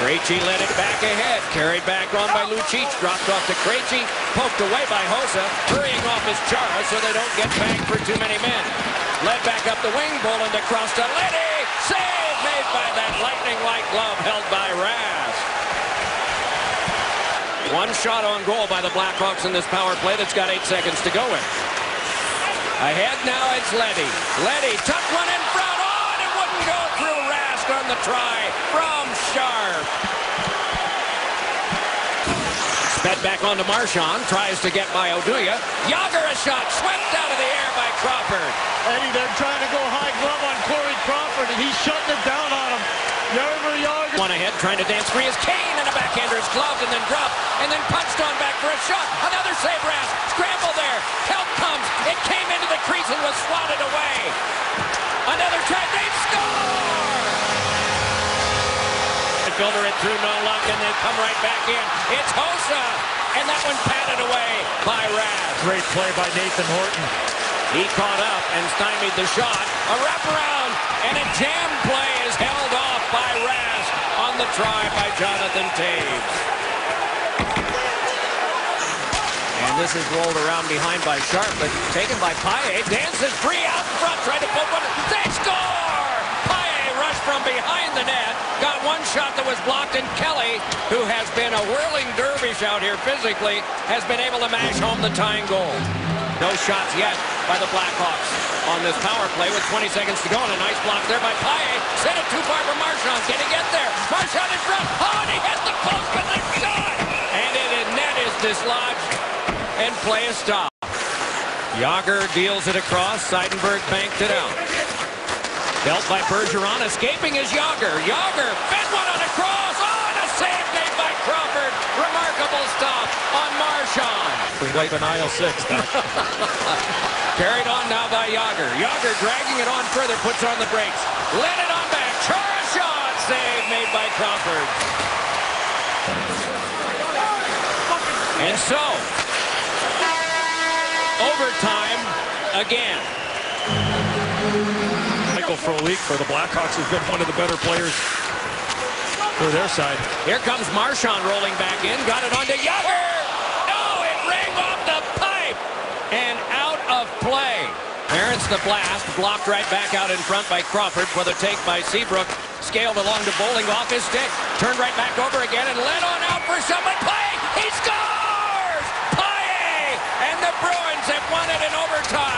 Krejci led it back ahead. Carried back on by Lucic. Dropped off to Krejci. Poked away by Hossa. Hurrying off his Chara so they don't get bagged for too many men. Led back up the wing. Bolland across to Leddy. Save made by that lightning-like glove held by Rask. One shot on goal by the Blackhawks in this power play that's got 8 seconds to go in. Ahead now, it's Leddy. Leddy tucked one in front. Oh, and it wouldn't go through. Rask on the try from Sharp. Sped back onto Marchand. Tries to get by Oduya. Jagr a shot. Swept out of the air by Crawford. Eddie, they're trying to go high glove on Corey Crawford, and he's shutting it down on him. Jagr. One ahead, trying to dance free is Kane, and a backhander is gloved and then dropped, and then punched on back for a shot. Another save, Rask. Scramble there. Help comes. It came into the crease and was swatted away. Another try. They score! The filter it through, no luck, and then come right back in. It's Hossa, and that one patted away by Rask. Great play by Nathan Horton. He caught up and stymied the shot. A wraparound, and a jam play is held off by Rask on the try by Jonathan Toews. And this is rolled around behind by Sharp, but taken by Paille. Dances free out front, trying to poke one. They score! Paille rushed from behind the net, got one shot that was blocked, and Kelly, who has been a whirling dervish out here physically, has been able to mash home the tying goal. No shots yet by the Blackhawks on this power play with 20 seconds to go, and a nice block there by Paille. Sent it too far for Marchand. Can he get there? Marchand in front. Oh, and he hit the post with the shot! And net is dislodged, and play is stopped. Jagr deals it across. Seidenberg banked it out. Dealt by Bergeron. Escaping is Jagr. Jagr fed one on a cross. Oh, and a save made by Crawford. Remarkable stop on Marchand. Like an aisle 6. Carried on now by Jagr. Jagr dragging it on further, puts on the brakes. Let it on back. Chara shot. Save made by Crawford. And so, overtime again. Michael Frolik for the Blackhawks has been one of the better players for their side. Here comes Marchand rolling back in. Got it onto Jagr. No, it rang off the pipe. And out of play. Parents the blast. Blocked right back out in front by Crawford for the take by Seabrook. Scaled along to Bolling off his stick. Turned right back over again and led on out for someone. Paille. He scores! Paille! And the Bruins have won it in overtime.